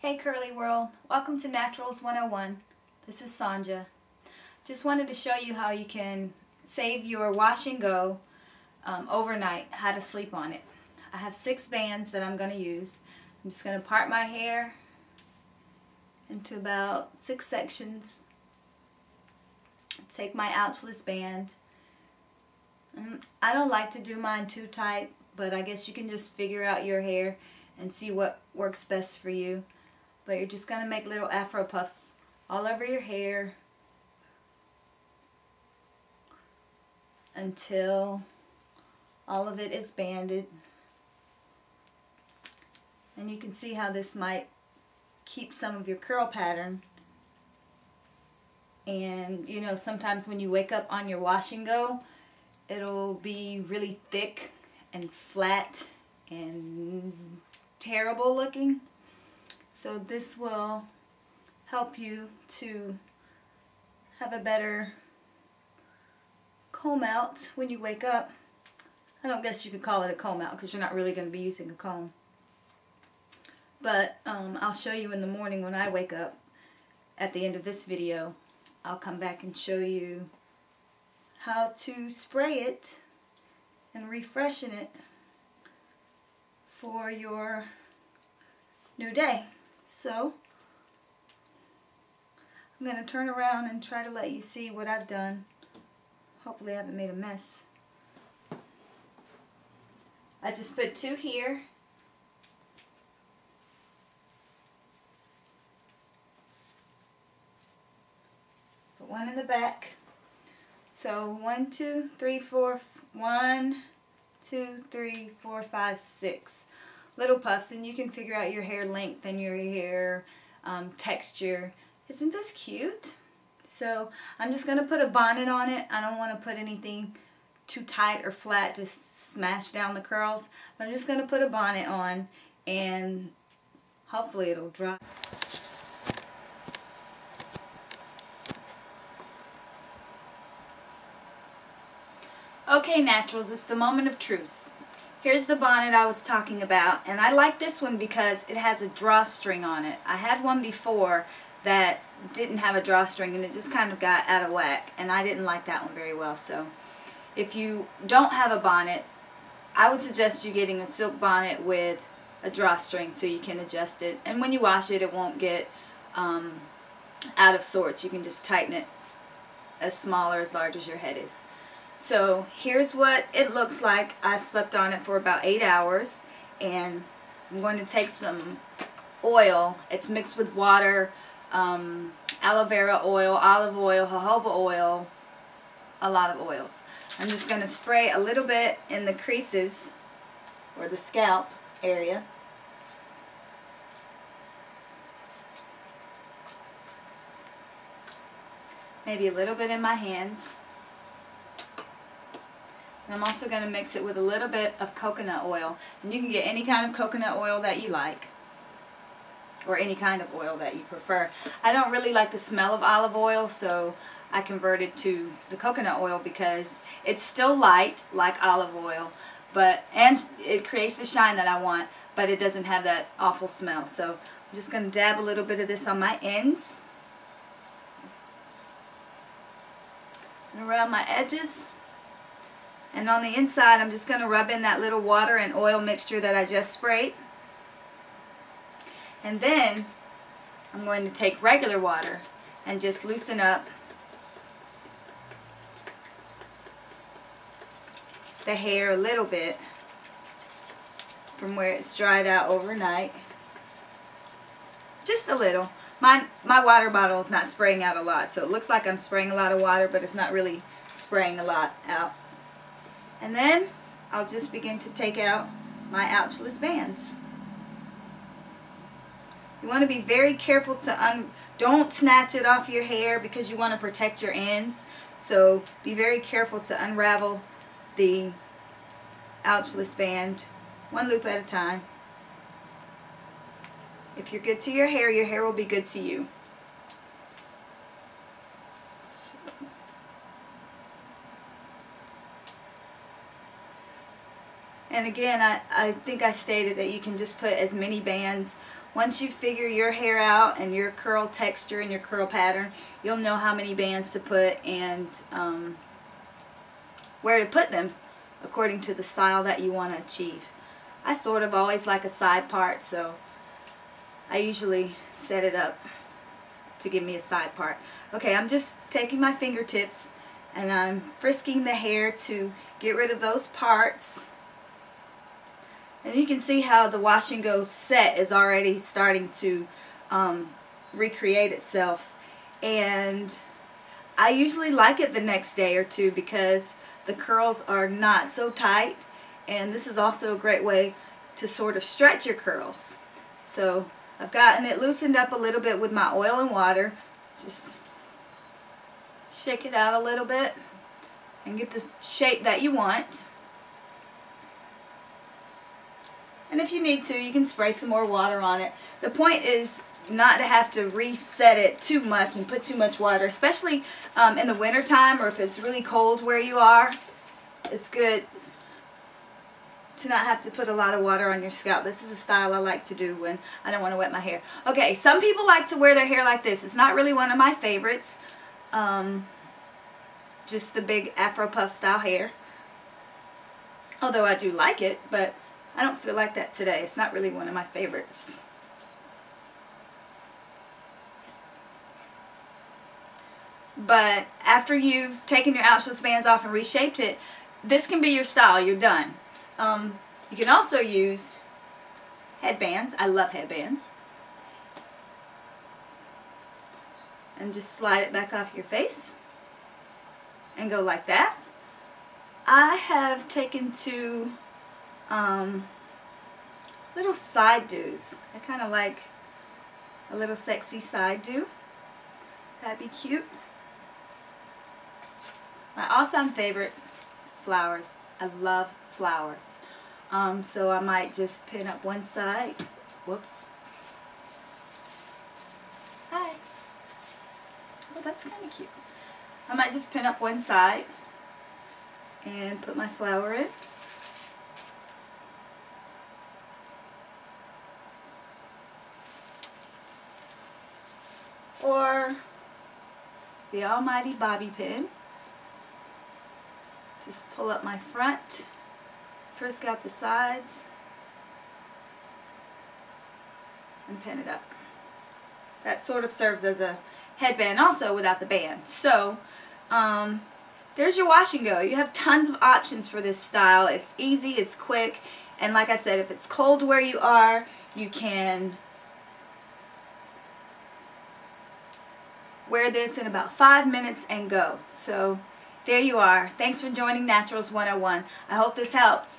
Hey Curly World, welcome to Naturals 101. This is Sanja. Just wanted to show you how you can save your wash and go overnight, how to sleep on it. I have 6 bands that I'm going to use. I'm just going to part my hair into about 6 sections. Take my ouchless band. I don't like to do mine too tight, but I guess you can just figure out your hair and see what works best for you. But you're just going to make little afro puffs all over your hair until all of it is banded. And you can see how this might keep some of your curl pattern. And you know, sometimes when you wake up on your wash and go, it'll be really thick and flat and terrible looking. So this will help you to have a better comb out when you wake up. I don't guess you could call it a comb out because you're not really going to be using a comb. But I'll show you in the morning when I wake up. At the end of this video, I'll come back and show you how to spray it and refreshen it for your new day. So I'm going to turn around and try to let you see what I've done. Hopefully I haven't made a mess. I just put 2 here. Put 1 in the back. So 1, 2, 3, 4, 1, 2, 3, 4, 5, 6 little puffs, and you can figure out your hair length and your hair texture. Isn't this cute? So I'm just going to put a bonnet on it. I don't want to put anything too tight or flat to smash down the curls. I'm just going to put a bonnet on and hopefully it'll dry. Okay, Naturals, it's the moment of truth. Here's the bonnet I was talking about, and I like this one because it has a drawstring on it. I had one before that didn't have a drawstring and it just kind of got out of whack, and I didn't like that one very well. So if you don't have a bonnet, I would suggest you getting a silk bonnet with a drawstring so you can adjust it, and when you wash it, it won't get out of sorts. You can just tighten it as small or as large as your head is. So here's what it looks like. I've slept on it for about 8 hours, and I'm going to take some oil. It's mixed with water, aloe vera oil, olive oil, jojoba oil, a lot of oils. I'm just going to spray a little bit in the creases or the scalp area. Maybe a little bit in my hands. And I'm also going to mix it with a little bit of coconut oil. And you can get any kind of coconut oil that you like, or any kind of oil that you prefer. I don't really like the smell of olive oil, so I converted to the coconut oil because it's still light like olive oil, and it creates the shine that I want, but it doesn't have that awful smell. So I'm just going to dab a little bit of this on my ends and around my edges. And on the inside, I'm just going to rub in that little water and oil mixture that I just sprayed. And then I'm going to take regular water and just loosen up the hair a little bit from where it's dried out overnight. Just a little. My water bottle is not spraying out a lot, so it looks like I'm spraying a lot of water, but it's not really spraying a lot out. And then I'll just begin to take out my ouchless bands. You want to be very careful to don't snatch it off your hair because you want to protect your ends. So be very careful to unravel the ouchless band 1 loop at a time. If you're good to your hair will be good to you. And again, I think I stated that you can just put as many bands. Once you figure your hair out and your curl texture and your curl pattern, you'll know how many bands to put and where to put them according to the style that you want to achieve. I sort of always like a side part, so I usually set it up to give me a side part. Okay, I'm just taking my fingertips and I'm frisking the hair to get rid of those parts. And you can see how the wash and go set is already starting to recreate itself. And I usually like it the next day or two because the curls are not so tight. And this is also a great way to sort of stretch your curls. So I've gotten it loosened up a little bit with my oil and water. Just shake it out a little bit and get the shape that you want. And if you need to, you can spray some more water on it. The point is not to have to reset it too much and put too much water, especially in the winter time or if it's really cold where you are. It's good to not have to put a lot of water on your scalp. This is a style I like to do when I don't want to wet my hair. Okay, some people like to wear their hair like this. It's not really one of my favorites. Just the big Afro puff style hair. Although I do like it, but I don't feel like that today. It's not really one of my favorites. But after you've taken your ouchless bands off and reshaped it, this can be your style. You're done. You can also use headbands. I love headbands. And just slide it back off your face and go like that. I have taken two little side do's. I kind of like a little sexy side do. That'd be cute. My all-time favorite is flowers. I love flowers. So I might just pin up one side. Whoops. Hi. Oh, that's kind of cute. I might just pin up one side and put my flower in. Or the almighty bobby pin. Just pull up my front, frisk out the sides, and pin it up. That sort of serves as a headband also without the band. So there's your wash and go. You have tons of options for this style. It's easy, it's quick, and like I said, if it's cold where you are, you can wear this in about 5 minutes and go. So there you are. Thanks for joining Naturals 101. I hope this helps.